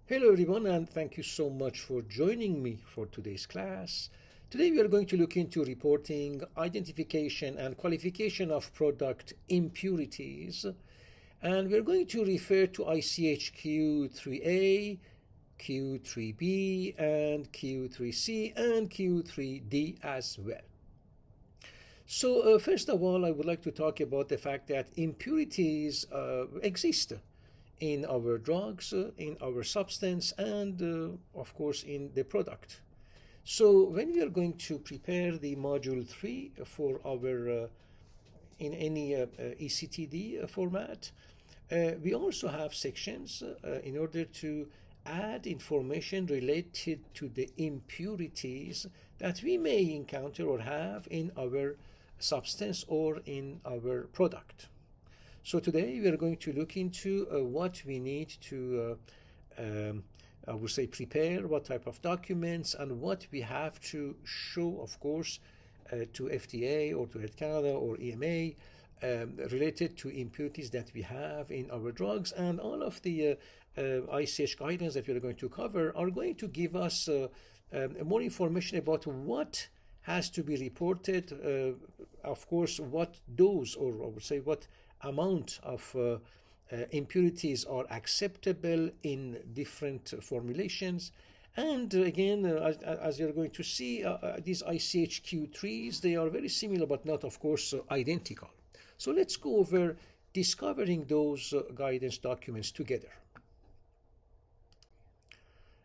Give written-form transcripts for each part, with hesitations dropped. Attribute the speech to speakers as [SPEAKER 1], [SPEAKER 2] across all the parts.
[SPEAKER 1] Hello everyone, and thank you so much for joining me for today's class. Today we are going to look into reporting, identification and qualification of product impurities, and we are going to refer to ICH-Q3A, Q3B and Q3C and Q3D as well. So first of all, I would like to talk about the fact that impurities exist in our drugs, in our substance, and of course in the product. So when we are going to prepare the module 3 for our in any ECTD format, we also have sections in order to add information related to the impurities that we may encounter or have in our substance or in our product. So today we are going to look into what we need to, I would say, prepare, what type of documents, and what we have to show, of course, to FDA or to Health Canada or EMA related to impurities that we have in our drugs. And all of the ICH guidance that we are going to cover are going to give us more information about what has to be reported, of course, what dose, or I would say what amount of impurities are acceptable in different formulations. And again, as you're going to see, these ICH-Q3s, they are very similar but not, of course, identical. So let's go over discovering those guidance documents together.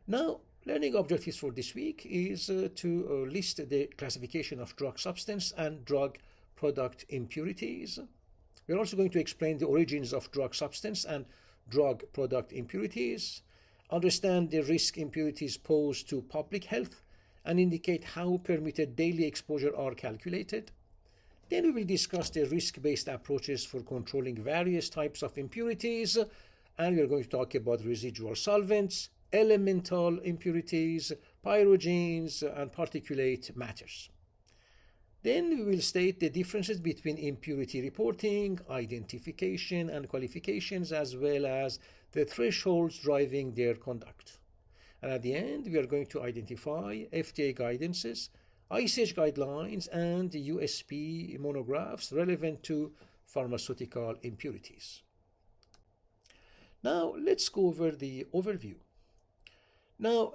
[SPEAKER 1] Now, learning objectives for this week is to list the classification of drug substance and drug product impurities. We're also going to explain the origins of drug substance and drug product impurities, understand the risk impurities pose to public health, and indicate how permitted daily exposure are calculated. Then we will discuss the risk-based approaches for controlling various types of impurities, and we are going to talk about residual solvents, elemental impurities, pyrogens, and particulate matters. Then we will state the differences between impurity reporting, identification, and qualifications, as well as the thresholds driving their conduct. And at the end, we are going to identify FDA guidances, ICH guidelines, and USP monographs relevant to pharmaceutical impurities. Now, let's go over the overview. Now,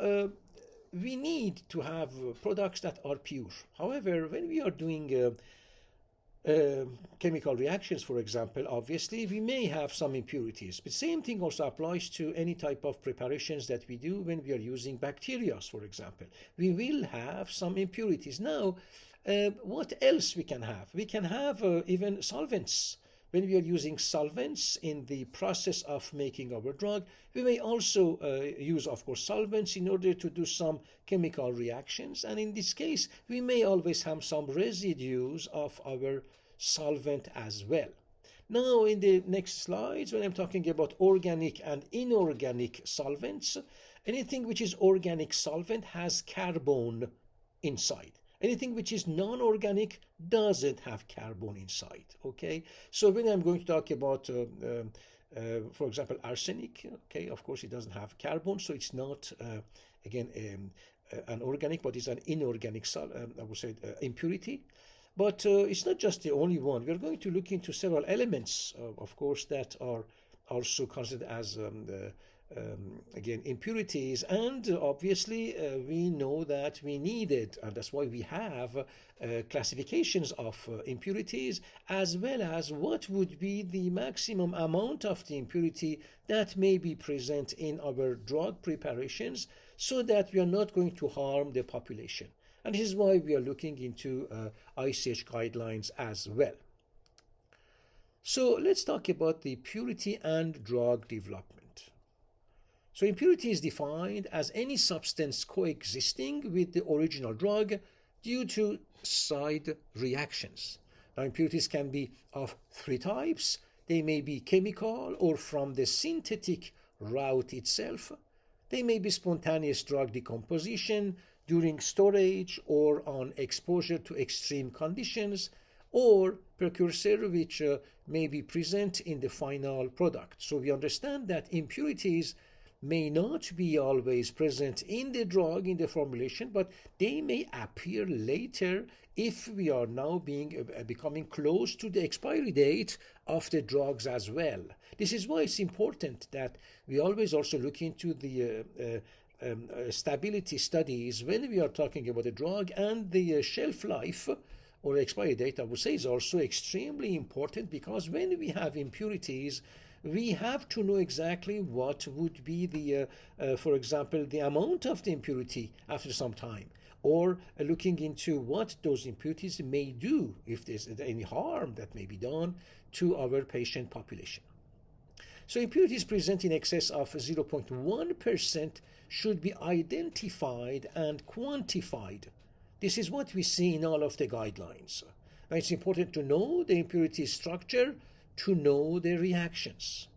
[SPEAKER 1] we need to have products that are pure. However, when we are doing chemical reactions, for example, obviously we may have some impurities. But same thing also applies to any type of preparations that we do when we are using bacteria, for example. We will have some impurities. Now, what else we can have? We can have even solvents. When we are using solvents in the process of making our drug, we may also use, of course, solvents in order to do some chemical reactions. And in this case, we may always have some residues of our solvent as well. Now, in the next slides, when I'm talking about organic and inorganic solvents, anything which is organic solvent has carbon inside. Anything which is non-organic doesn't have carbon inside, okay? So when I'm going to talk about, for example, arsenic, okay, of course it doesn't have carbon, so it's not, again, an organic, but it's an inorganic, I would say, impurity. But it's not just the only one. We're going to look into several elements, of course, that are also considered as again, impurities, and obviously we know that we need it, and that's why we have classifications of impurities, as well as what would be the maximum amount of the impurity that may be present in our drug preparations, so that we are not going to harm the population. And this is why we are looking into ICH guidelines as well. So let's talk about the purity and drug development. So impurity is defined as any substance coexisting with the original drug due to side reactions. Now, impurities can be of three types. They may be chemical or from the synthetic route itself. They may be spontaneous drug decomposition during storage or on exposure to extreme conditions, or precursor which may be present in the final product. So we understand that impurities may not be always present in the drug, in the formulation, but they may appear later if we are now becoming close to the expiry date of the drugs as well. This is why it's important that we always also look into the stability studies when we are talking about a drug, and the shelf life or expiry date, I would say, is also extremely important, because when we have impurities, we have to know exactly what would be the, for example, the amount of the impurity after some time, or looking into what those impurities may do, if there's any harm that may be done to our patient population. So impurities present in excess of 0.1% should be identified and quantified. This is what we see in all of the guidelines. Now, it's important to know the impurity structure, to know the reactions.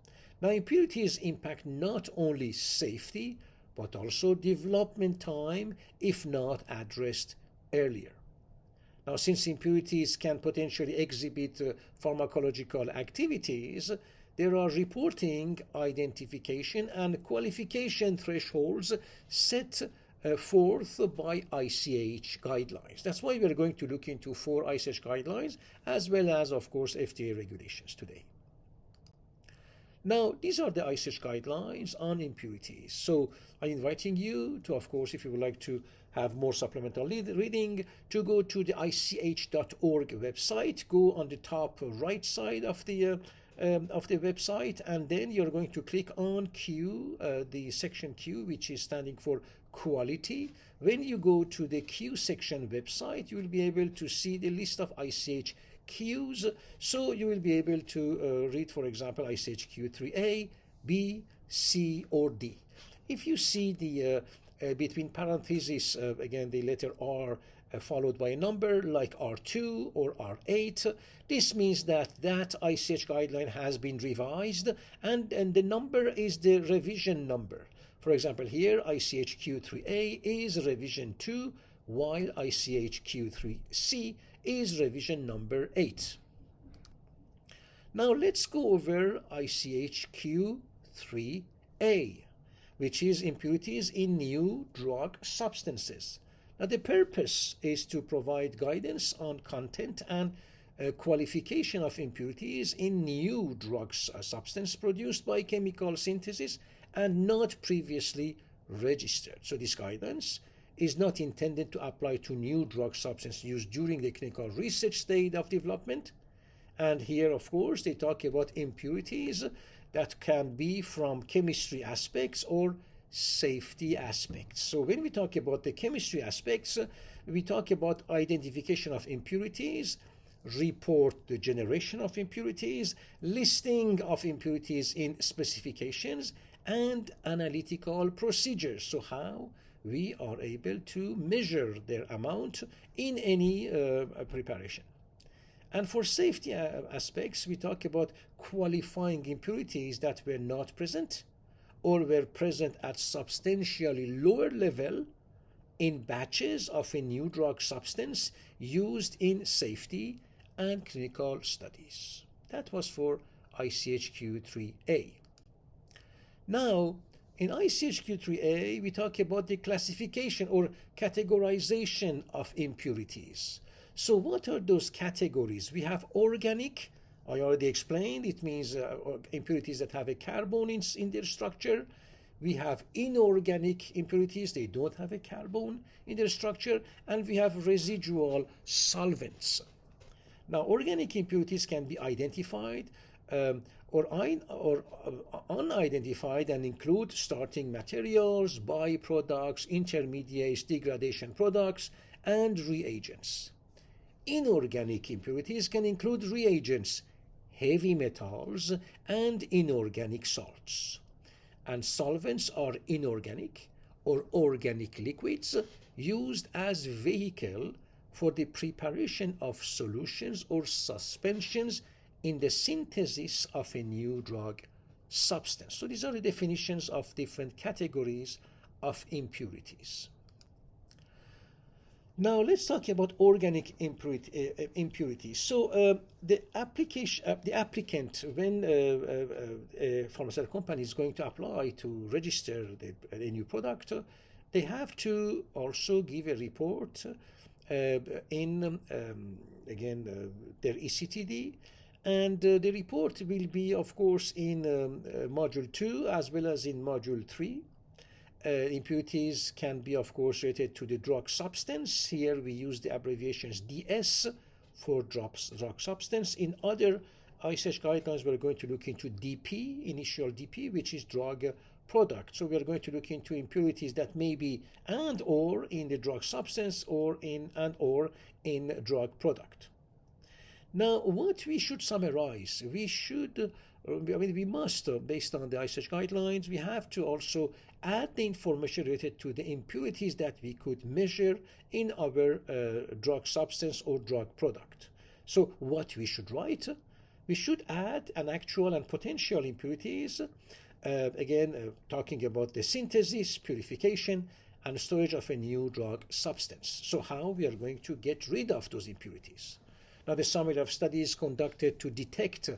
[SPEAKER 1] Now, impurities impact not only safety, but also development time if not addressed earlier. Now, since impurities can potentially exhibit pharmacological activities, there are reporting, identification, and qualification thresholds set forth by ICH guidelines. That's why we're going to look into 4 ICH guidelines, as well as, of course, FDA regulations today. Now, these are the ICH guidelines on impurities. So I'm inviting you to, of course, if you would like to have more supplemental reading, to go to the ich.org website. Go on the top right side of the website, and then you're going to click on Q, the section Q, which is standing for quality. When you go to the Q section website, you will be able to see the list of ICH-Qs. So you will be able to read, for example, ICH-Q3A, B, C, or D. If you see the between parentheses, again, the letter R followed by a number like R2 or R8, this means that that ICH guideline has been revised, and the number is the revision number. For example, here ICH-Q3A is revision 2, while ICH-Q3C is revision number 8. Now let's go over ICH-Q3A, which is impurities in new drug substances. Now, the purpose is to provide guidance on content and qualification of impurities in new drug substance produced by chemical synthesis and not previously registered. So this guidance is not intended to apply to new drug substance used during the clinical research stage of development. And here, of course, they talk about impurities that can be from chemistry aspects or safety aspects. So when we talk about the chemistry aspects, we talk about identification of impurities, report the generation of impurities, listing of impurities in specifications, and analytical procedures. So how we are able to measure their amount in any preparation. And for safety aspects, we talk about qualifying impurities that were not present or were present at substantially lower level in batches of a new drug substance used in safety and clinical studies. That was for ICH-Q3A. Now, in ICH-Q3A, we talk about the classification or categorization of impurities. So what are those categories? We have organic. I already explained, it means impurities that have a carbon in their structure. We have inorganic impurities, they don't have a carbon in their structure, and we have residual solvents. Now, organic impurities can be identified or unidentified and include starting materials, byproducts, intermediates, degradation products, and reagents. Inorganic impurities can include reagents, heavy metals, and inorganic salts. And solvents are inorganic or organic liquids used as vehicle for the preparation of solutions or suspensions in the synthesis of a new drug substance. So these are the definitions of different categories of impurities. Now let's talk about organic impurities. So the applicant, when a pharmaceutical company is going to apply to register a new product, they have to also give a report in their ECTD, and the report will be, of course, in module 2 as well as in module 3. Impurities can be, of course, related to the drug substance. Here we use the abbreviations DS for drug substance. In other ICH guidelines, we're going to look into DP, initial DP, which is drug product. So we are going to look into impurities that may be and or in the drug substance or in and or in drug product. Now, what we should summarize, we must, based on the ICH guidelines, we have to also add the information related to the impurities that we could measure in our drug substance or drug product. So what we should write, we should add an actual and potential impurities, talking about the synthesis, purification, and storage of a new drug substance. So how we are going to get rid of those impurities. Now, the summary of studies conducted to detect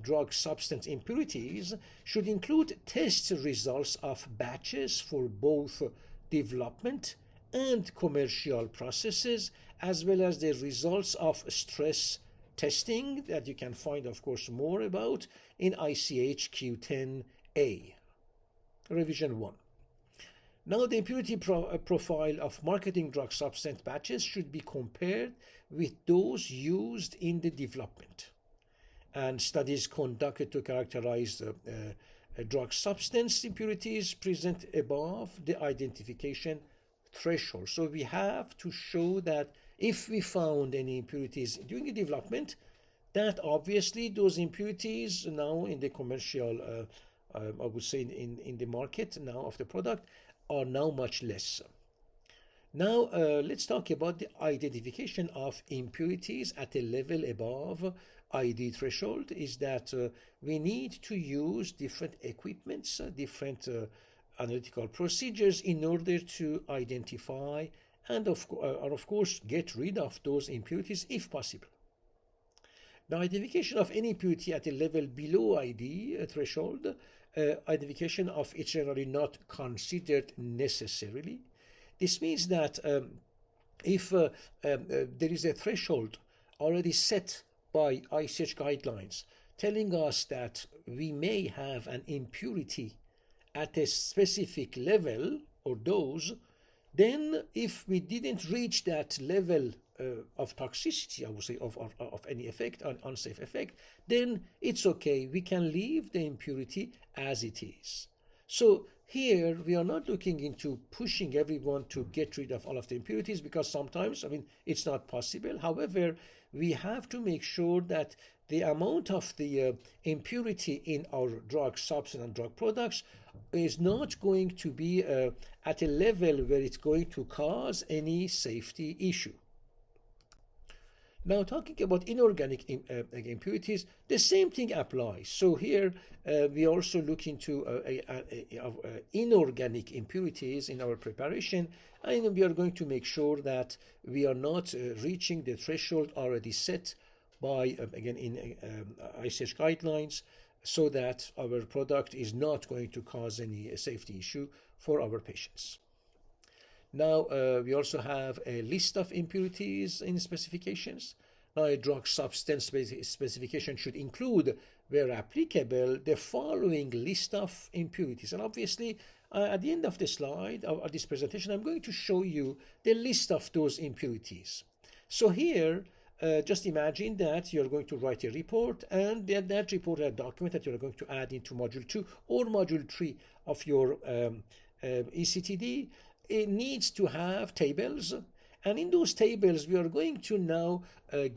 [SPEAKER 1] drug substance impurities should include test results of batches for both development and commercial processes, as well as the results of stress testing that you can find, of course, more about in ICH-Q3A. Revision 1. Now, the impurity profile of marketing drug substance batches should be compared with those used in the development. And studies conducted to characterize drug substance impurities present above the identification threshold. So we have to show that if we found any impurities during the development, that obviously those impurities now in the commercial, I would say in the market now of the product, are now much less. Now let's talk about the identification of impurities at a level above ID threshold. Is that we need to use different equipments, different analytical procedures in order to identify and of course get rid of those impurities if possible. Now, identification of any impurity at a level below ID threshold, identification of it generally not considered necessarily. This means that if there is a threshold already set by ICH guidelines telling us that we may have an impurity at a specific level or dose, then if we didn't reach that level of toxicity, I would say, of any effect, an unsafe effect, then it's okay. We can leave the impurity as it is. So here we are not looking into pushing everyone to get rid of all of the impurities, because sometimes, it's not possible. However, we have to make sure that the amount of the impurity in our drug substance and drug products is not going to be at a level where it's going to cause any safety issue. Now, talking about inorganic impurities, the same thing applies. So here we also look into inorganic impurities in our preparation, and we are going to make sure that we are not reaching the threshold already set by, in ICH guidelines, so that our product is not going to cause any safety issue for our patients. Now, we also have a list of impurities in specifications. Now, a drug substance specification should include, where applicable, the following list of impurities. And obviously, at the end of the slide, of this presentation, I'm going to show you the list of those impurities. So here, just imagine that you're going to write a report, and that report, a document that you're going to add into Module 2 or Module 3 of your ECTD. It needs to have tables, and in those tables we are going to now write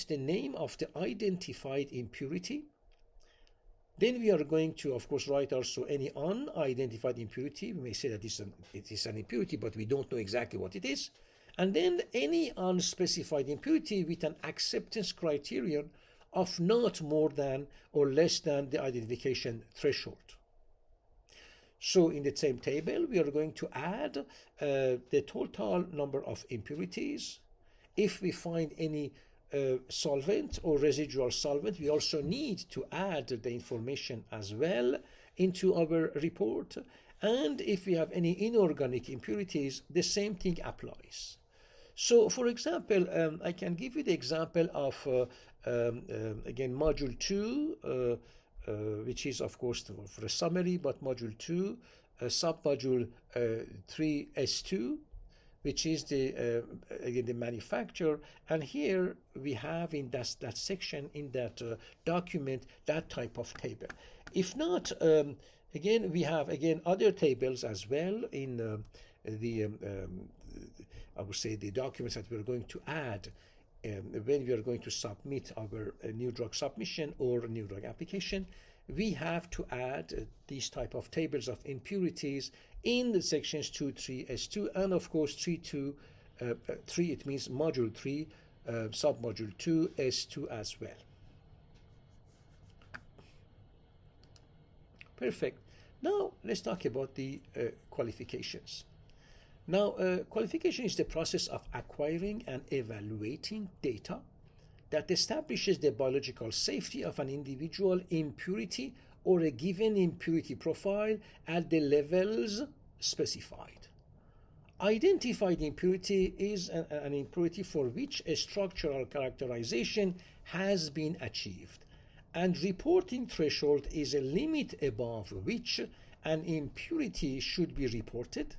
[SPEAKER 1] the name of the identified impurity. Then we are going to, of course, write also any unidentified impurity. We may say that it is an impurity, but we don't know exactly what it is. And then any unspecified impurity with an acceptance criterion of not more than or less than the identification threshold. So in the same table, we are going to add the total number of impurities. If we find any solvent or residual solvent, we also need to add the information as well into our report. And if we have any inorganic impurities, the same thing applies. So, for example, I can give you the example of, again, Module 2, which is, of course, for a summary, but Module 2, Submodule 3S2, which is again, the manufacturer. And here we have in that section, in that document, that type of table. If not, again, we have, again, other tables as well in I would say, the documents that we're going to add when we are going to submit our new drug submission or new drug application. We have to add these type of tables of impurities in the sections 2, 3, S2, and of course 3, it means module 3, submodule 2, S2 as well. Perfect. Now let's talk about the qualifications. Now, qualification is the process of acquiring and evaluating data that establishes the biological safety of an individual impurity or a given impurity profile at the levels specified. Identified impurity is an impurity for which a structural characterization has been achieved, and reporting threshold is a limit above which an impurity should be reported.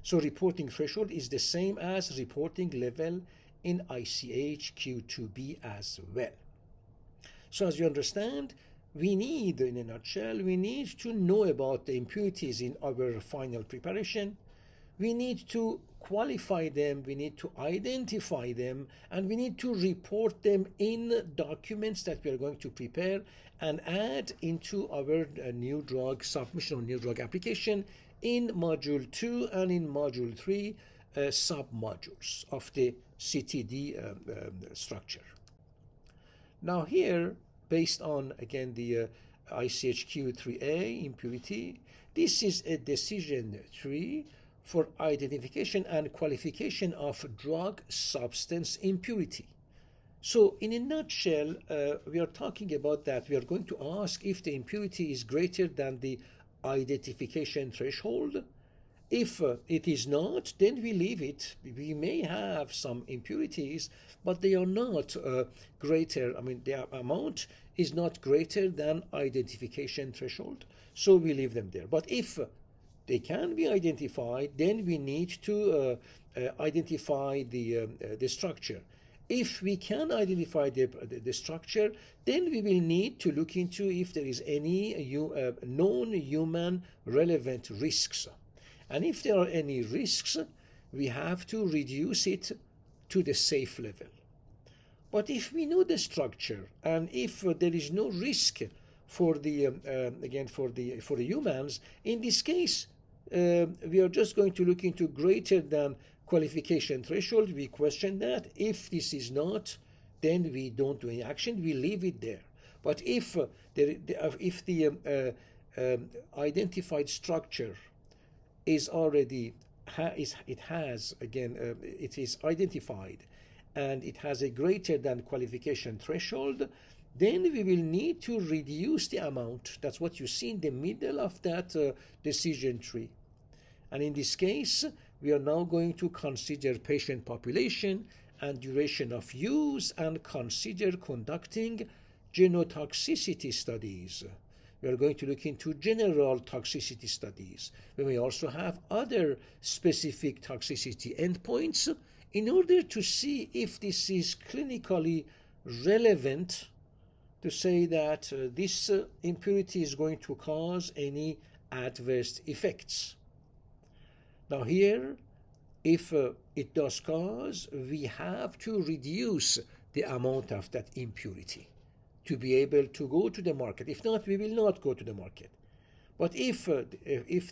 [SPEAKER 1] So reporting threshold is the same as reporting level in ICH-Q3B as well. So as you understand, we need, in a nutshell, we need to know about the impurities in our final preparation. We need to qualify them, we need to identify them, and we need to report them in documents that we are going to prepare and add into our new drug submission or new drug application in Module 2 and in Module 3 sub-modules of the Q3D structure. Now here, based on, again, the ICH-Q3A impurity, this is a decision tree for identification and qualification of drug substance impurity. So in a nutshell, we are talking about that. We are going to ask if the impurity is greater than the identification threshold. If it is not, then we leave it. We may have some impurities, but they are not greater. I mean, the amount is not greater than identification threshold, so we leave them there. But if they can be identified, then we need to identify the structure. If we can identify the structure, then we will need to look into if there is any known human relevant risks. And if there are any risks, we have to reduce it to the safe level. But if we know the structure and if there is no risk for the again for the humans, in this case we are just going to look into greater than qualification threshold. We question that. If this is not, then we don't do any action. We leave it there. But if the identified structure is already it is identified and it has a greater than qualification threshold, then we will need to reduce the amount. That's what you see in the middle of that decision tree. And in this case, we are now going to consider patient population and duration of use and consider conducting genotoxicity studies. We are going to look into general toxicity studies. We may also have other specific toxicity endpoints in order to see if this is clinically relevant to say that this impurity is going to cause any adverse effects. Now here, if it does cause, we have to reduce the amount of that impurity to be able to go to the market. If not, we will not go to the market. But if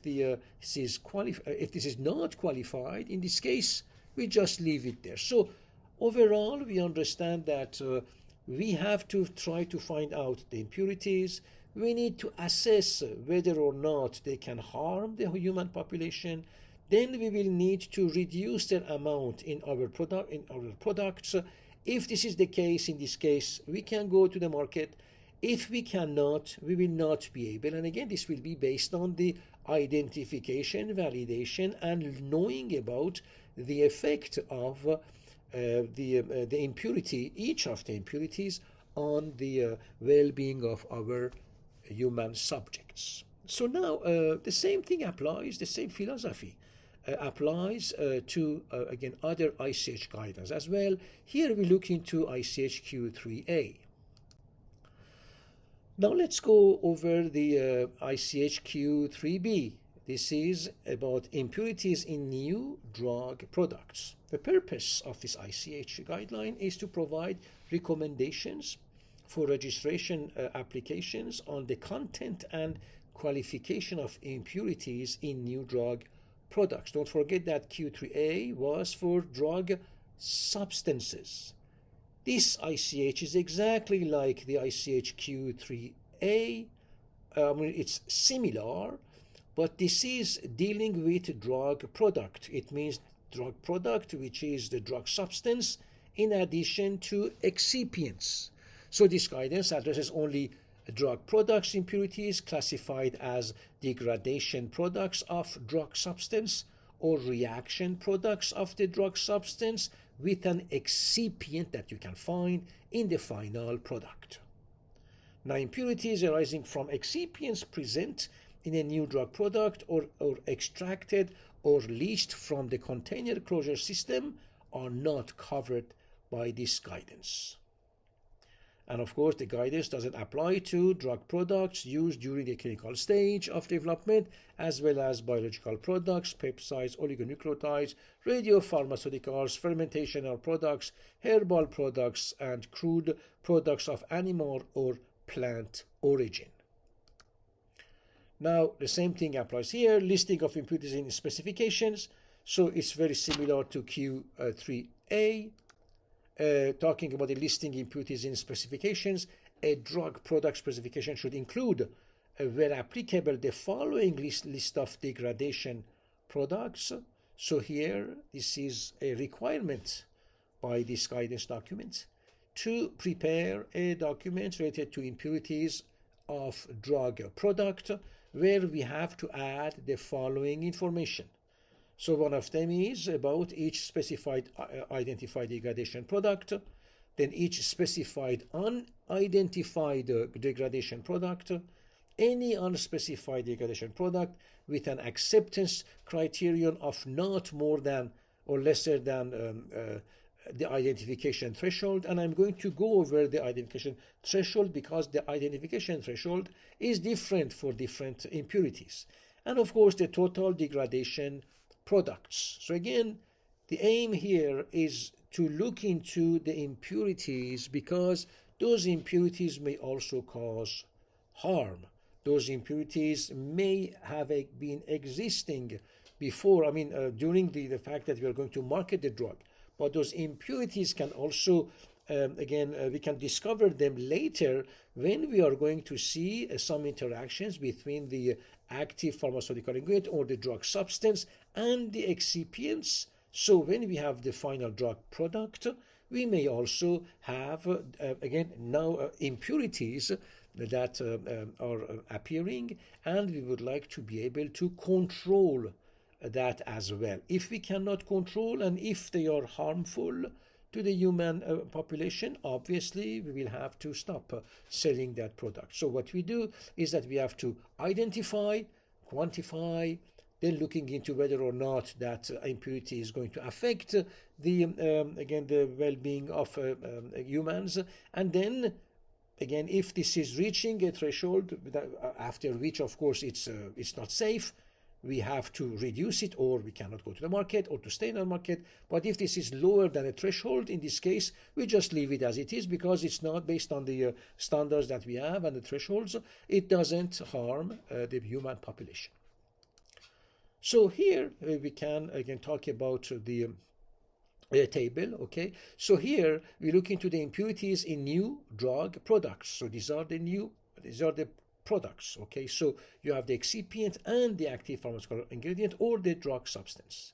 [SPEAKER 1] this is not qualified, in this case, we just leave it there. So overall, we understand that we have to try to find out the impurities. we need to assess whether or not they can harm the human population. Then we will need to reduce their amount in our products. If this is the case, in this case, we can go to the market. If we cannot, we will not be able. And again, this will be based on the identification, validation, and knowing about the effect of the impurity, each of the impurities, on the well-being of our human subjects. So now the same thing applies, the same philosophy applies to, again, other ICH guidance as well. Here we look into ICH-Q3A. Now let's go over the ICH-Q3B. This is about impurities in new drug products. The purpose of this ICH guideline is to provide recommendations for registration applications on the content and qualification of impurities in new drug products. Don't forget that Q3A was for drug substances. This ICH is exactly like the ICH-Q3A. It's similar, but this is dealing with drug product. It means drug product, which is the drug substance, in addition to excipients. So this guidance addresses only drug products impurities classified as degradation products of drug substance or reaction products of the drug substance with an excipient that you can find in the final product. Now, impurities arising from excipients present in a new drug product or extracted or leached from the container closure system are not covered by this guidance. And of course, the guidance doesn't apply to drug products used during the clinical stage of development, as well as biological products, peptides, oligonucleotides, radiopharmaceuticals, fermentational products, herbal products, and crude products of animal or plant origin. Now, the same thing applies here. Listing of impurities in specifications. So it's very similar to Q3A. Talking about the listing impurities in specifications, a drug product specification should include, where applicable, the following list of degradation products. So here, this is a requirement by this guidance document to prepare a document related to impurities of drug product, where we have to add the following information. So one of them is about each specified identified degradation product, then each specified unidentified degradation product, any unspecified degradation product with an acceptance criterion of not more than or lesser than the identification threshold. And I'm going to go over the identification threshold because the identification threshold is different for different impurities. And of course, the total degradation products. So again, the aim here is to look into the impurities because those impurities may also cause harm. Those impurities may have been existing before, during the fact that we are going to market the drug. But those impurities can also, we can discover them later when we are going to see some interactions between the active pharmaceutical ingredient or the drug substance and the excipients. So when we have the final drug product, we may also have, impurities that are appearing, and we would like to be able to control that as well. If we cannot control and if they are harmful to the human population, obviously we will have to stop selling that product. So what we do is that we have to identify, quantify, then looking into whether or not that impurity is going to affect the well-being of humans, and then again, if this is reaching a threshold after which, of course, it's not safe, we have to reduce it, or we cannot go to the market or to stay in the market. But if this is lower than a threshold, in this case, we just leave it as it is because it's not based on the standards that we have and the thresholds. It doesn't harm the human population. So here we can again talk about the table. Okay, so here we look into the impurities in new drug products. So these are the products. Okay, so you have the excipient and the active pharmacological ingredient or the drug substance.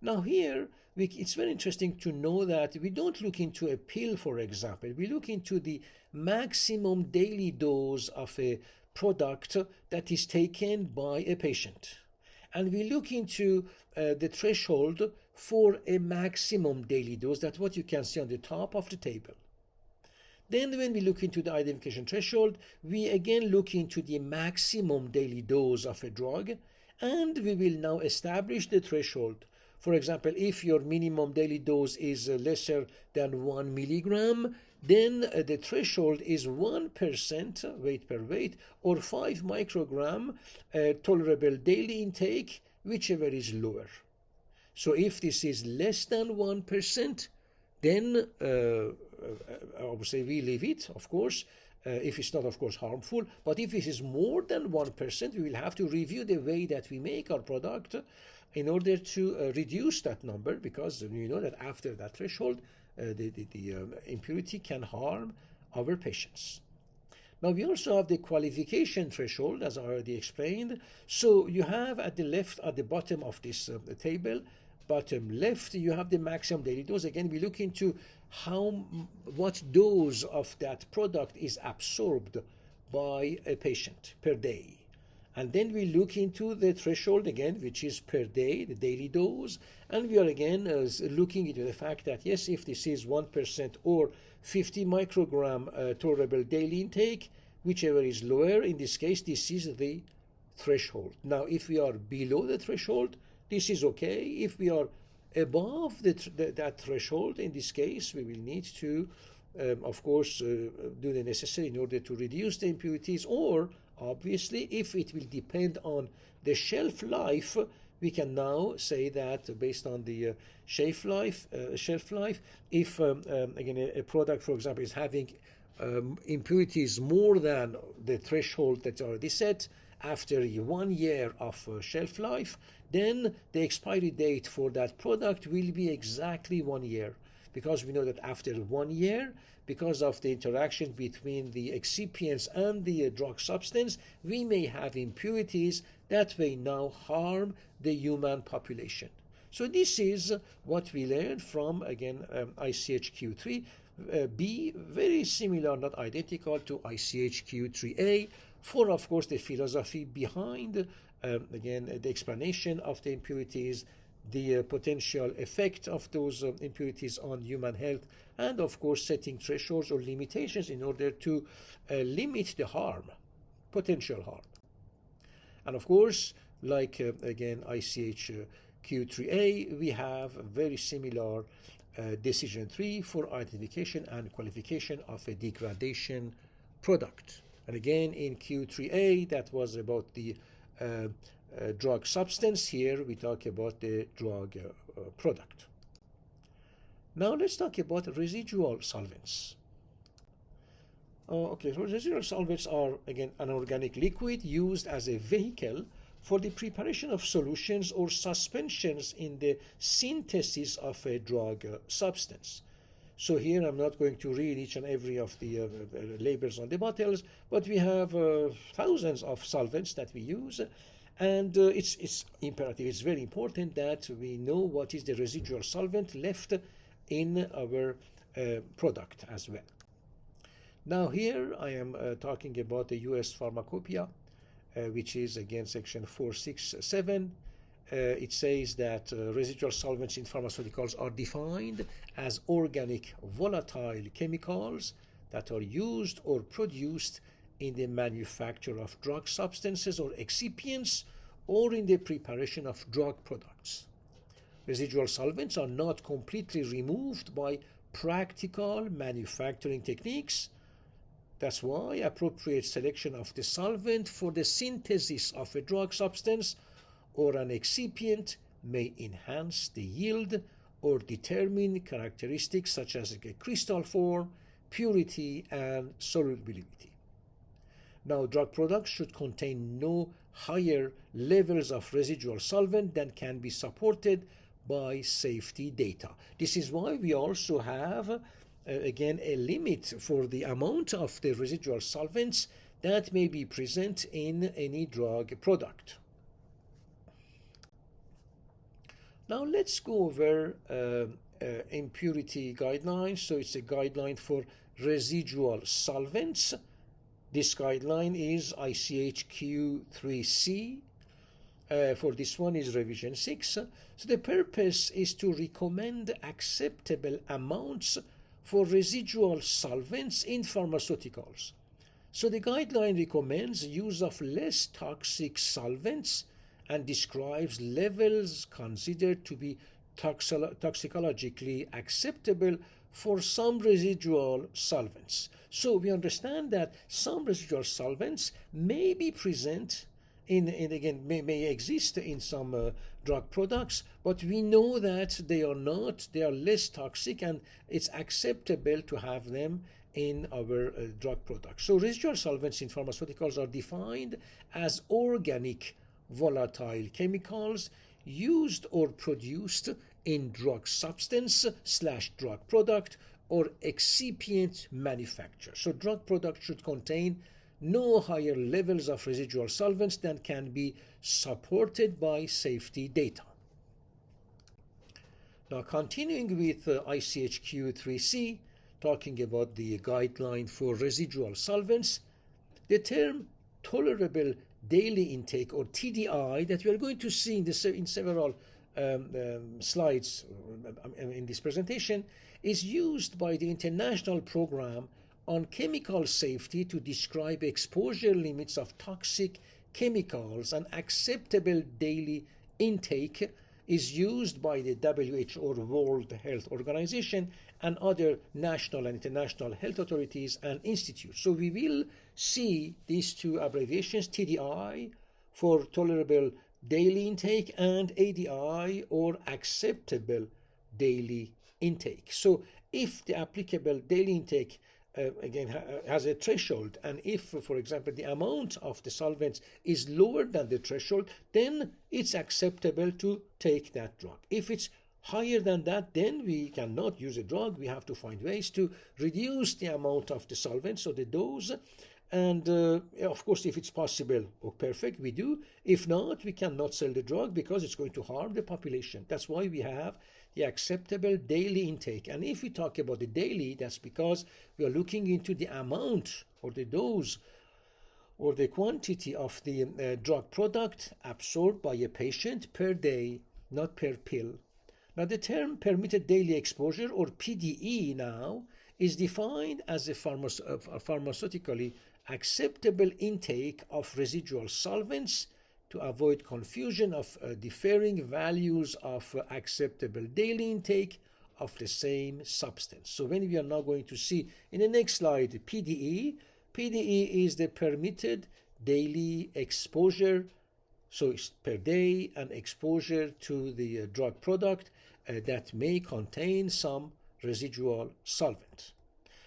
[SPEAKER 1] Now here, it's very interesting to know that we don't look into a pill, for example. We look into the maximum daily dose of a product that is taken by a patient. And we look into the threshold for a maximum daily dose. That's what you can see on the top of the table. Then when we look into the identification threshold, we again look into the maximum daily dose of a drug, and we will now establish the threshold. For example, if your minimum daily dose is lesser than 1 milligram, then the threshold is 1% weight per weight or 5 microgram tolerable daily intake, whichever is lower. So if this is less than 1%, then I would say we leave it, of course, if it's not, of course, harmful. But if it is more than 1%, we will have to review the way that we make our product in order to reduce that number, because we know that after that threshold, the impurity can harm our patients. Now we also have the qualification threshold, as I already explained. So you have at the left, at the bottom of this table, bottom left, you have the maximum daily dose. Again, we look into what dose of that product is absorbed by a patient per day. And then we look into the threshold again, which is per day, the daily dose. And we are again looking into the fact that, yes, if this is 1% or 50 microgram tolerable daily intake, whichever is lower, in this case, this is the threshold. Now, if we are below the threshold, this is okay. If we are above that threshold, in this case, we will need to, of course, do the necessary in order to reduce the impurities, or obviously, if it will depend on the shelf life, we can now say that based on the shelf life, if again a product, for example, is having impurities more than the threshold that's already set after 1 year of shelf life, then the expiry date for that product will be exactly 1 year, because we know that after 1 year, because of the interaction between the excipients and the drug substance, we may have impurities that may now harm the human population. So this is what we learned from, again, ICH-Q3B, very similar, not identical to ICH-Q3A, for, of course, the philosophy behind, again, the explanation of the impurities, the potential effect of those impurities on human health, and of course setting thresholds or limitations in order to limit the harm, potential harm. And of course, like again ICH-Q3A, we have very similar decision tree for identification and qualification of a degradation product. And again in Q3A, that was about the drug substance. Here we talk about the drug product. Now let's talk about residual solvents. Okay, so residual solvents are, again, an organic liquid used as a vehicle for the preparation of solutions or suspensions in the synthesis of a drug substance. So here I'm not going to read each and every of the labels on the bottles, but we have thousands of solvents that we use. And it's imperative, it's very important that we know what is the residual solvent left in our product as well. Now here I am talking about the US Pharmacopoeia, which is again section 467. It says that residual solvents in pharmaceuticals are defined as organic volatile chemicals that are used or produced in the manufacture of drug substances or excipients, or in the preparation of drug products. Residual solvents are not completely removed by practical manufacturing techniques. That's why appropriate selection of the solvent for the synthesis of a drug substance or an excipient may enhance the yield or determine characteristics such as crystal form, purity, and solubility. Now, drug products should contain no higher levels of residual solvent than can be supported by safety data. This is why we also have, again, a limit for the amount of the residual solvents that may be present in any drug product. Now let's go over impurity guidelines. So it's a guideline for residual solvents. This guideline is ICH-Q3C. For this one is revision 6. So the purpose is to recommend acceptable amounts for residual solvents in pharmaceuticals. So the guideline recommends use of less toxic solvents and describes levels considered to be toxicologically acceptable for some residual solvents. So we understand that some residual solvents may be present may exist in some drug products, but we know that they are less toxic, and it's acceptable to have them in our drug products. So residual solvents in pharmaceuticals are defined as organic volatile chemicals used or produced in drug substance / drug product or excipient manufacture. So drug product should contain no higher levels of residual solvents than can be supported by safety data. Now continuing with ICH-Q3C, talking about the guideline for residual solvents, the term tolerable daily intake, or TDI, that we are going to see in several slides in this presentation, is used by the International Program on Chemical Safety to describe exposure limits of toxic chemicals. An acceptable daily intake is used by the WHO, or World Health Organization, and other national and international health authorities and institutes. So we will see these two abbreviations, TDI for tolerable daily intake and ADI, or acceptable daily intake. So if the applicable daily intake has a threshold, and if, for example, the amount of the solvents is lower than the threshold, then it's acceptable to take that drug. If it's higher than that, then we cannot use a drug. We have to find ways to reduce the amount of the solvent, so the dose. And of course, if it's possible or perfect, we do. If not, we cannot sell the drug because it's going to harm the population. That's why we have the acceptable daily intake. And if we talk about the daily, that's because we are looking into the amount or the dose or the quantity of the drug product absorbed by a patient per day, not per pill. Now the term permitted daily exposure, or PDE, now is defined as a pharmaceutically acceptable intake of residual solvents, to avoid confusion of differing values of acceptable daily intake of the same substance. So when we are now going to see in the next slide PDE is the permitted daily exposure, so it's per day, and exposure to the drug product that may contain some residual solvent.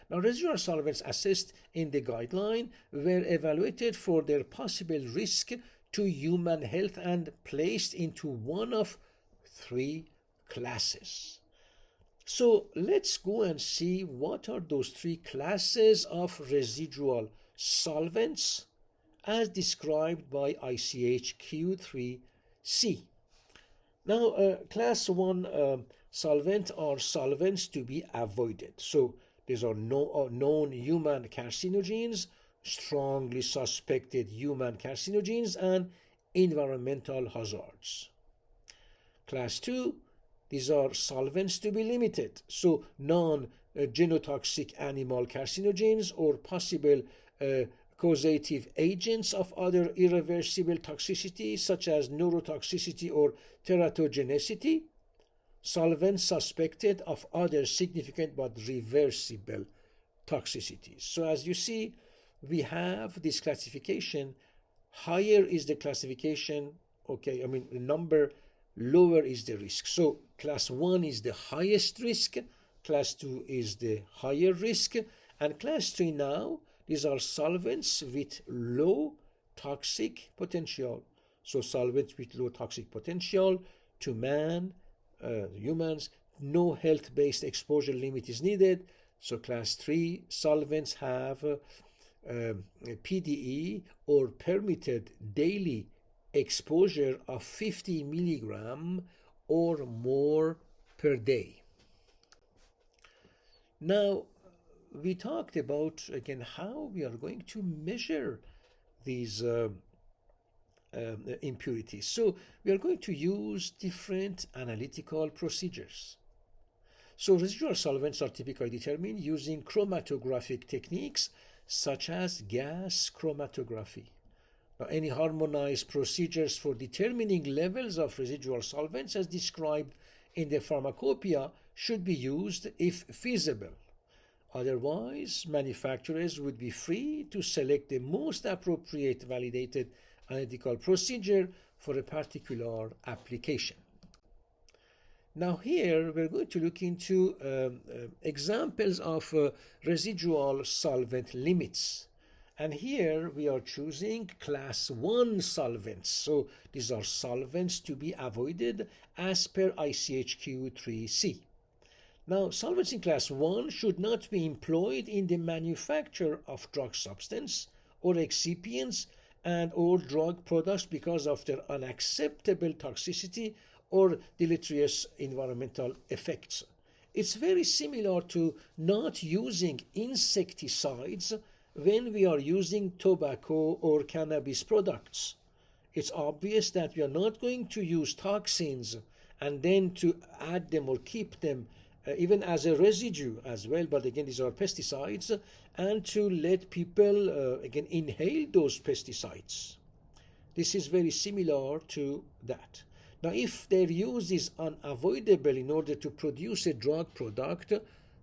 [SPEAKER 1] Now, residual solvents assessed in the guideline were evaluated for their possible risk to human health and placed into one of three classes. So let's go and see what are those three classes of residual solvents as described by ICH-Q3C. Now, class 1 solvent are solvents to be avoided. So these are known human carcinogens, strongly suspected human carcinogens, and environmental hazards. Class 2, these are solvents to be limited, so non-genotoxic animal carcinogens or possible causative agents of other irreversible toxicity, such as neurotoxicity or teratogenicity. Solvents suspected of other significant but reversible toxicities. So as you see, we have this classification. Higher is the classification, the number, lower is the risk. So class 1 is the highest risk, class 2 is the higher risk, and class 3 now, these are solvents with low toxic potential. So solvents with low toxic potential to humans, no health-based exposure limit is needed. So class 3 solvents have PDE or permitted daily exposure of 50 milligram or more per day. Now, we talked about again how we are going to measure these impurities. So we are going to use different analytical procedures. So residual solvents are typically determined using chromatographic techniques such as gas chromatography. Now, any harmonized procedures for determining levels of residual solvents as described in the pharmacopoeia should be used if feasible. Otherwise, manufacturers would be free to select the most appropriate validated analytical procedure for a particular application. Now here we're going to look into examples of residual solvent limits. And here we are choosing class 1 solvents. So these are solvents to be avoided as per ICH-Q3A. Now, solvents in class 1 should not be employed in the manufacture of drug substance or excipients and or drug products because of their unacceptable toxicity or deleterious environmental effects. It's very similar to not using insecticides when we are using tobacco or cannabis products. It's obvious that we are not going to use toxins and then to add them or keep them even as a residue as well, but again these are pesticides, and to let people again inhale those pesticides. This is very similar to that. Now, if their use is unavoidable in order to produce a drug product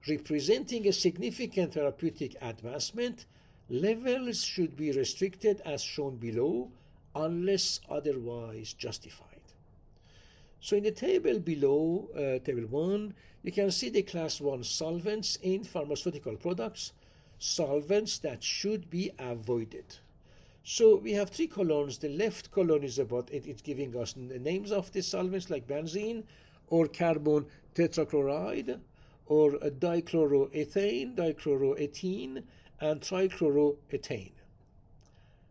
[SPEAKER 1] representing a significant therapeutic advancement, levels should be restricted as shown below unless otherwise justified. So in the table below, table 1, you can see the class 1 solvents in pharmaceutical products, solvents that should be avoided. So we have 3 columns. The left column is about it's giving us the names of the solvents like benzene or carbon tetrachloride or dichloroethane, dichloroethene, and trichloroethane.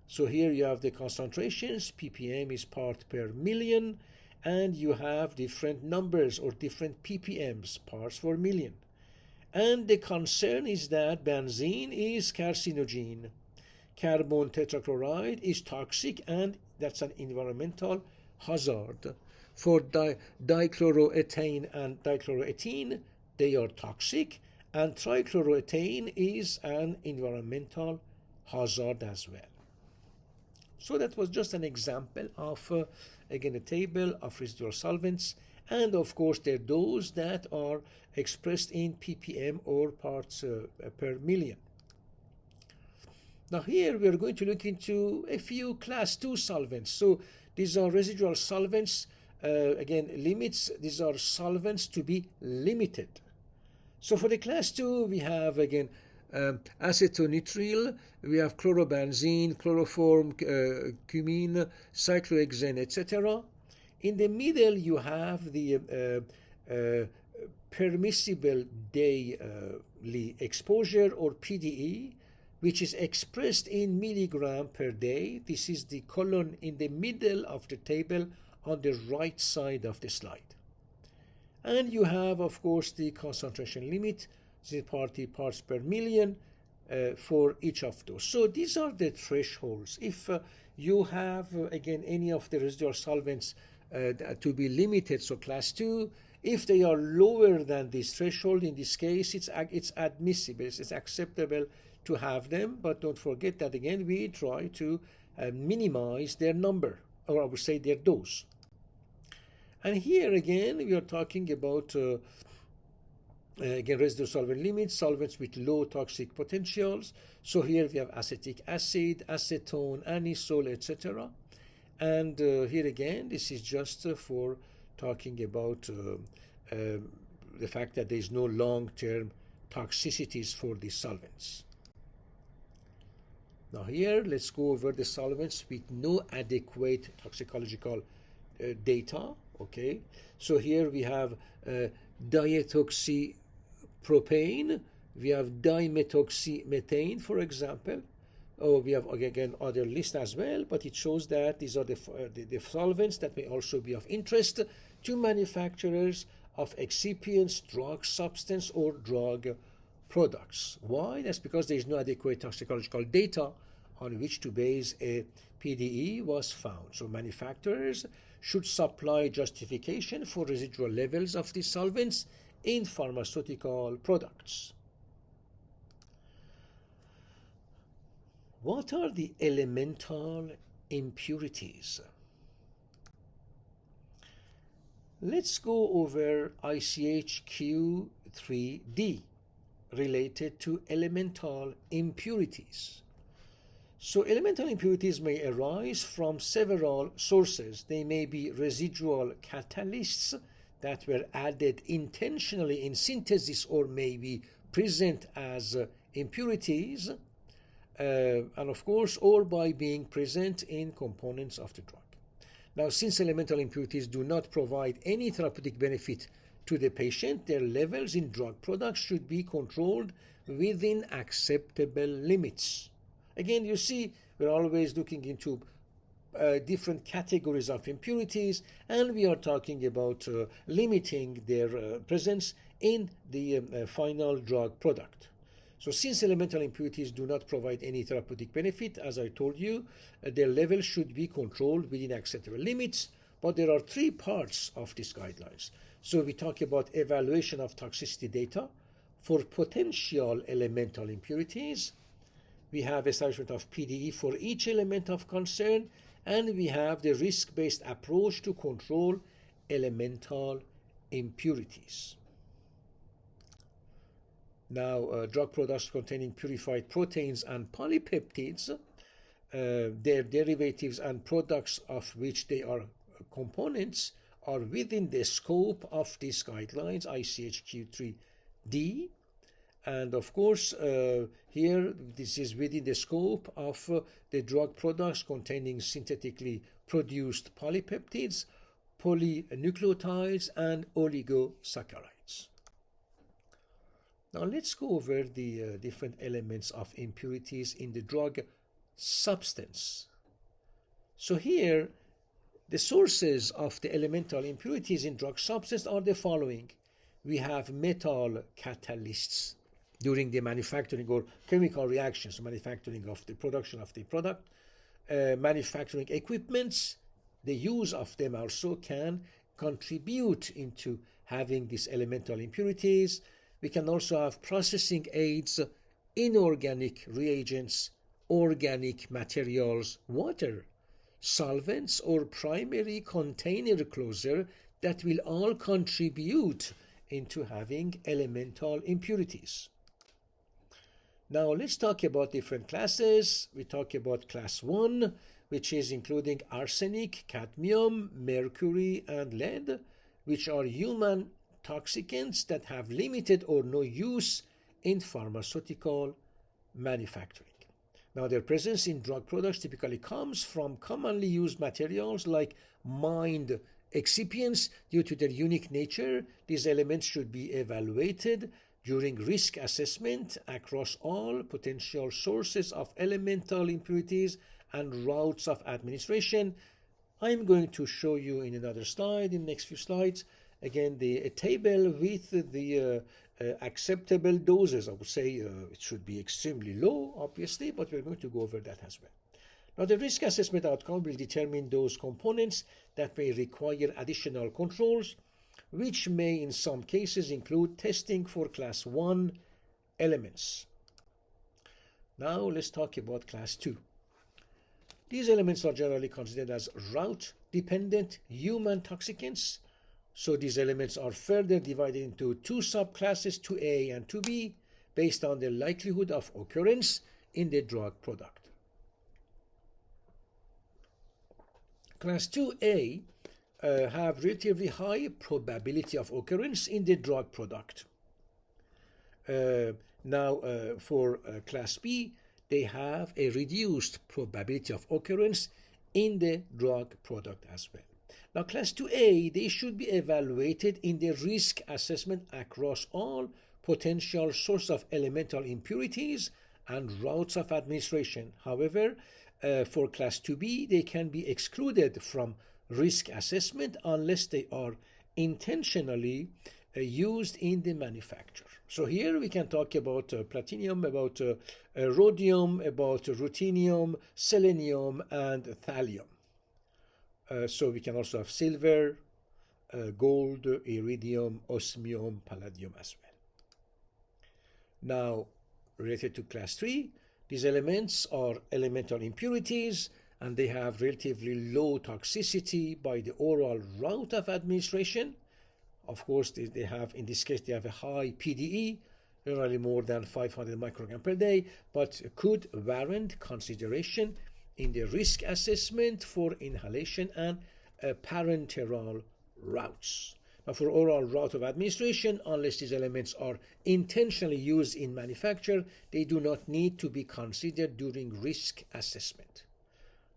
[SPEAKER 1] So here you have the concentrations. ppm is part per million, and you have different numbers or different ppms, parts per million. And the concern is that benzene is carcinogen, carbon tetrachloride is toxic, and that's an environmental hazard. For dichloroethane and dichloroethene, they are toxic, and trichloroethane is an environmental hazard as well. So that was just an example of, again, a table of residual solvents. And of course, there are those that are expressed in ppm or parts per million. Now here we are going to look into a few class 2 solvents. So these are residual solvents, again, limits. These are solvents to be limited. So for the class 2, we have, again, acetonitrile, we have chlorobenzene, chloroform, cumene, cyclohexane, etc. In the middle, you have the permissible daily exposure or PDE, which is expressed in milligram per day. This is the column in the middle of the table on the right side of the slide. And you have, of course, the concentration limit, the parts per million for each of those. So these are the thresholds. If you have, again, any of the residual solvents to be limited, so class 2, if they are lower than this threshold, in this case, it's admissible, it's acceptable to have them, but don't forget that, again, we try to minimize their number, or I would say their dose. And here, again, we are talking about again, residual solvent limits, solvents with low toxic potentials. So here we have acetic acid, acetone, anisole, etc. And here again, this is just for talking about the fact that there is no long-term toxicities for these solvents. Now here, let's go over the solvents with no adequate toxicological data. Okay, so here we have diethoxypropane, we have dimethoxymethane, for example. Oh, we have again other list as well, but it shows that these are the solvents that may also be of interest to manufacturers of excipients, drug substance, or drug products. Why? That's because there is no adequate toxicological data on which to base a PDE was found. So manufacturers should supply justification for residual levels of these solvents in pharmaceutical products. What are the elemental impurities? Let's go over ICH-Q3D related to elemental impurities. So elemental impurities may arise from several sources. They may be residual catalysts that were added intentionally in synthesis or may be present as impurities, and of course all by being present in components of the drug. Now, since elemental impurities do not provide any therapeutic benefit to the patient, their levels in drug products should be controlled within acceptable limits. Again, you see, we're always looking into different categories of impurities, and we are talking about limiting their presence in the final drug product. So since elemental impurities do not provide any therapeutic benefit, as I told you, their level should be controlled within acceptable limits, but there are three parts of these guidelines. So we talk about evaluation of toxicity data for potential elemental impurities. We have establishment of PDE for each element of concern, and we have the risk-based approach to control elemental impurities. Now, drug products containing purified proteins and polypeptides, their derivatives and products of which they are components, are within the scope of these guidelines, ICH-Q3D. And of course, here, this is within the scope of the drug products containing synthetically produced polypeptides, polynucleotides, and oligosaccharides. Now let's go over the different elements of impurities in the drug substance. So here, the sources of the elemental impurities in drug substance are the following. We have metal catalysts during the manufacturing or chemical reactions, manufacturing of the production of the product, manufacturing equipments. The use of them also can contribute into having these elemental impurities. We can also have processing aids, inorganic reagents, organic materials, water, solvents, or primary container closure that will all contribute into having elemental impurities. Now let's talk about different classes. We talk about class 1, which is including arsenic, cadmium, mercury, and lead, which are human toxicants that have limited or no use in pharmaceutical manufacturing. Now, their presence in drug products typically comes from commonly used materials like mined excipients. Due to their unique nature, these elements should be evaluated during risk assessment across all potential sources of elemental impurities and routes of administration. I'm going to show you in another slide, in the next few slides, again, a table with the acceptable doses. I would say it should be extremely low, obviously, but we're going to go over that as well. Now, the risk assessment outcome will determine those components that may require additional controls, which may in some cases include testing for class 1 elements. Now, let's talk about class 2. These elements are generally considered as route-dependent human toxicants. So these elements are further divided into two subclasses, 2A and 2B, based on the likelihood of occurrence in the drug product. Class 2A have relatively high probability of occurrence in the drug product. For class B, they have a reduced probability of occurrence in the drug product as well. Now, class 2A, they should be evaluated in the risk assessment across all potential sources of elemental impurities and routes of administration. However, for Class 2B, they can be excluded from risk assessment unless they are intentionally used in the manufacture. So here we can talk about platinum, about rhodium, about ruthenium, selenium, and thallium. So we can also have silver, gold, iridium, osmium, palladium as well. Now, related to Class 3, these elements are elemental impurities, and they have relatively low toxicity by the oral route of administration. Of course, they have, in this case, they have a high PDE, generally more than 500 microgram per day, but could warrant consideration in the risk assessment for inhalation and parenteral routes. Now, for oral route of administration, unless these elements are intentionally used in manufacture, they do not need to be considered during risk assessment.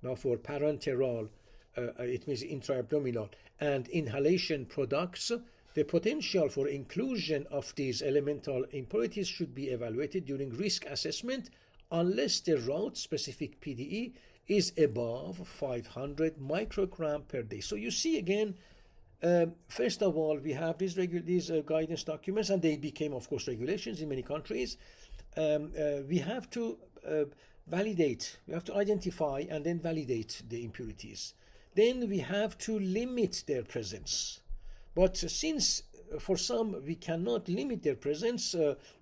[SPEAKER 1] Now, for parenteral, it means intra-abdominal, and inhalation products, the potential for inclusion of these elemental impurities should be evaluated during risk assessment unless the route-specific PDE is above 500 microgram per day. So you see again, first of all, we have these guidance documents, and they became, of course, regulations in many countries. We have to validate, we have to identify and then validate the impurities. Then we have to limit their presence. But since for some we cannot limit their presence,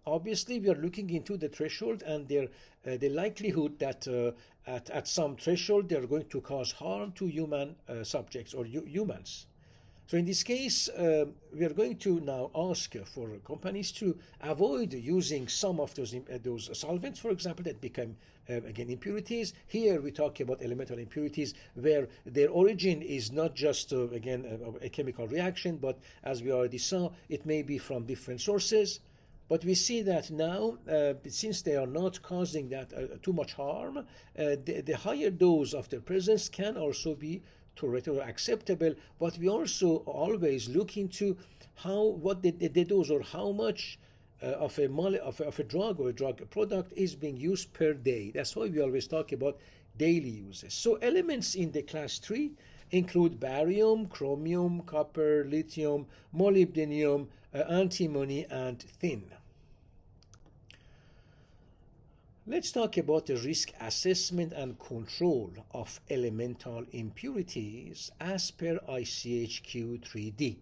[SPEAKER 1] obviously we are looking into the threshold and the likelihood that at some threshold they are going to cause harm to human subjects or humans. So in this case, we are going to now ask for companies to avoid using some of those solvents, for example, that become, again, impurities. Here we talk about elemental impurities where their origin is not just, again, a chemical reaction, but as we already saw, it may be from different sources. But we see that now, since they are not causing that too much harm, the higher dose of their presence can also be theoretically acceptable, but we also always look into what the dose or how much of a drug or a drug product is being used per day. That's why we always talk about daily uses. So elements in the Class 3 include barium, chromium, copper, lithium, molybdenum, antimony, and tin. Let's talk about the risk assessment and control of elemental impurities as per ICH-Q3D.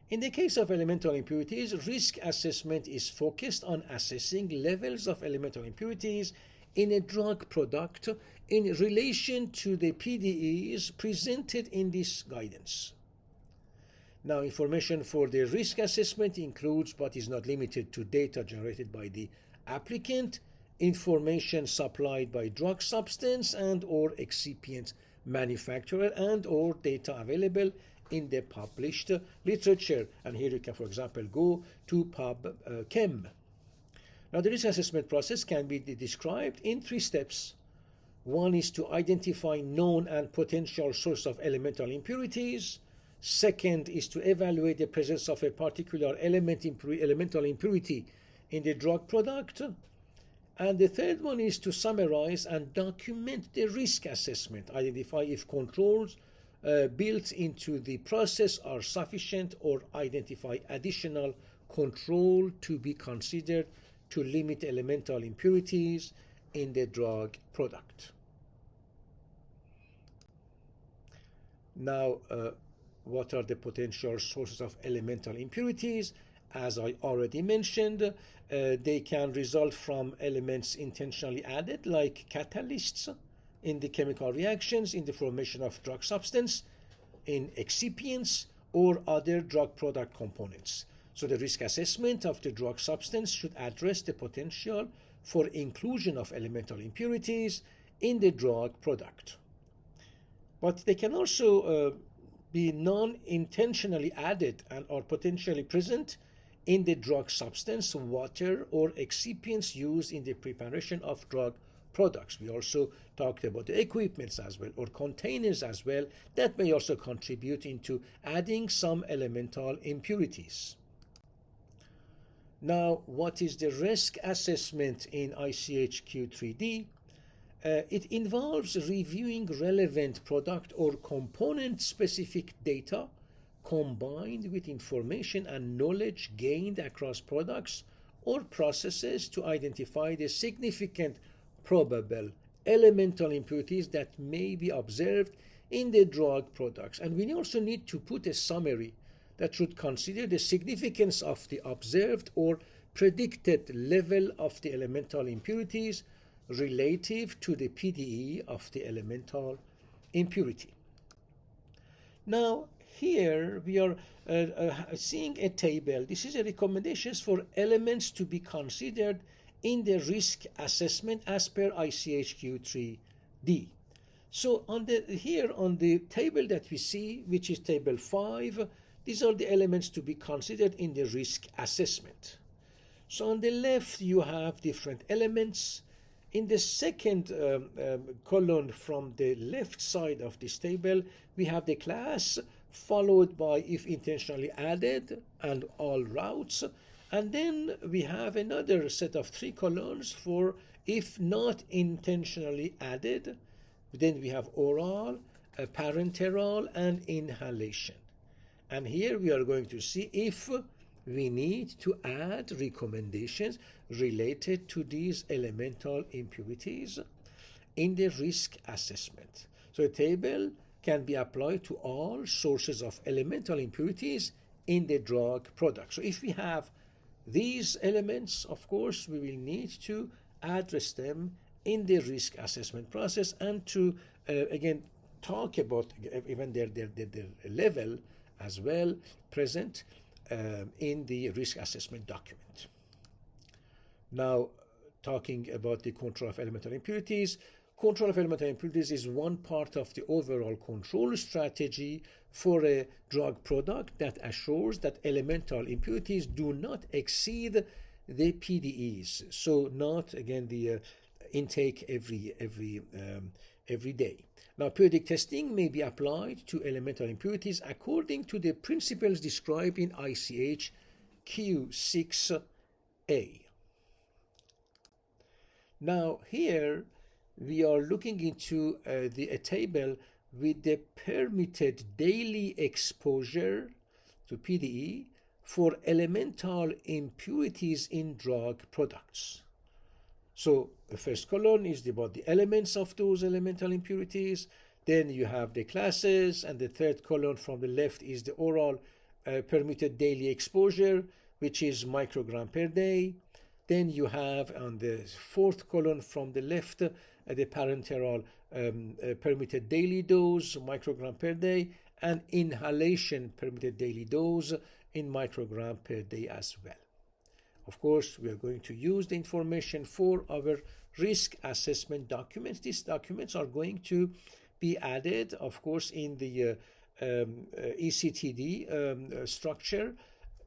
[SPEAKER 1] In the case of elemental impurities, risk assessment is focused on assessing levels of elemental impurities in a drug product in relation to the PDEs presented in this guidance. Now, information for the risk assessment includes but is not limited to data generated by the applicant, information supplied by drug substance and or excipient manufacturer, and or data available in the published literature. And here you can, for example, go to PubChem. Now, the risk assessment process can be described in 3 steps. One is to identify known and potential source of elemental impurities. Second is to evaluate the presence of a particular elemental impurity in the drug product. And the third one is to summarize and document the risk assessment, identify if controls built into the process are sufficient, or identify additional control to be considered to limit elemental impurities in the drug product. Now, what are the potential sources of elemental impurities? As I already mentioned, they can result from elements intentionally added, like catalysts in the chemical reactions, in the formation of drug substance, in excipients, or other drug product components. So the risk assessment of the drug substance should address the potential for inclusion of elemental impurities in the drug product. But they can also be non-intentionally added and are potentially present in the drug substance, water, or excipients used in the preparation of drug products. We also talked about the equipments as well, or containers as well, that may also contribute into adding some elemental impurities. Now, what is the risk assessment in ICH-Q3D? It involves reviewing relevant product or component-specific data combined with information and knowledge gained across products or processes to identify the significant probable elemental impurities that may be observed in the drug products. And we also need to put a summary that should consider the significance of the observed or predicted level of the elemental impurities relative to the PDE of the elemental impurity. Now, here we are seeing a table. This is a recommendations for elements to be considered in the risk assessment as per ICH-Q3D. So here on the table that we see, which is table 5, these are the elements to be considered in the risk assessment. So on the left you have different elements. In the second column from the left side of this table, we have the class, followed by if intentionally added and all routes. And then we have another set of 3 columns for if not intentionally added. Then we have oral, parenteral, and inhalation. And here we are going to see if we need to add recommendations related to these elemental impurities in the risk assessment. So a table can be applied to all sources of elemental impurities in the drug product. So if we have these elements, of course, we will need to address them in the risk assessment process and to, again, talk about even their level as well present in the risk assessment document. Now, talking about the control of elemental impurities. Control of elemental impurities is one part of the overall control strategy for a drug product that assures that elemental impurities do not exceed the PDEs. So not, again, the intake every day. Now, periodic testing may be applied to elemental impurities according to the principles described in ICH-Q3A. Now, here we are looking into a table with the permitted daily exposure to PDE for elemental impurities in drug products. So the first column is about the elements of those elemental impurities. Then you have the classes, and the third column from the left is the oral permitted daily exposure, which is microgram per day. Then you have on the fourth column from the left the parenteral permitted daily dose, microgram per day, and inhalation permitted daily dose in microgram per day as well. Of course, we are going to use the information for our risk assessment documents. These documents are going to be added, of course, in the ECTD structure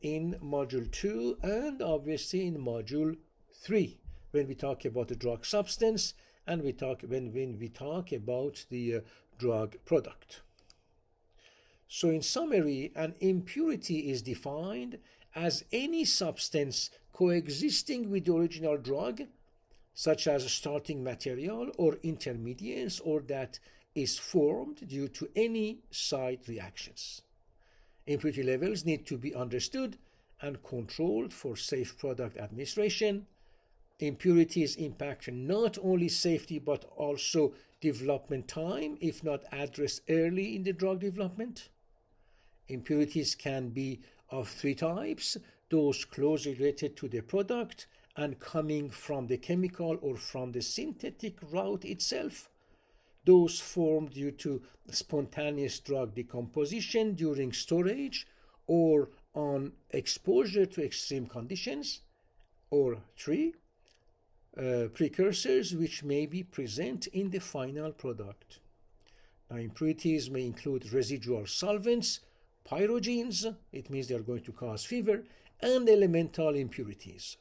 [SPEAKER 1] in Module 2 and obviously in Module 3 when we talk about the drug substance and when we talk about the drug product. So in summary, an impurity is defined as any substance coexisting with the original drug, such as starting material or intermediates, or that is formed due to any side reactions. Impurity levels need to be understood and controlled for safe product administration. Impurities impact not only safety but also development time if not addressed early in the drug development. Impurities can be of 3 types: those closely related to the product and coming from the chemical or from the synthetic route itself, those formed due to spontaneous drug decomposition during storage or on exposure to extreme conditions, or 3, precursors which may be present in the final product. Now, impurities may include residual solvents, pyrogens, it means they are going to cause fever, and elemental impurities.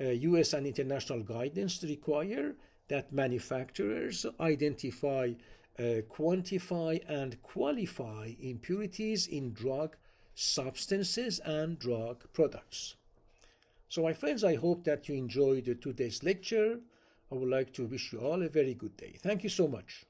[SPEAKER 1] US and international guidance require that manufacturers identify, quantify, and qualify impurities in drug substances and drug products. So my friends, I hope that you enjoyed today's lecture. I would like to wish you all a very good day. Thank you so much.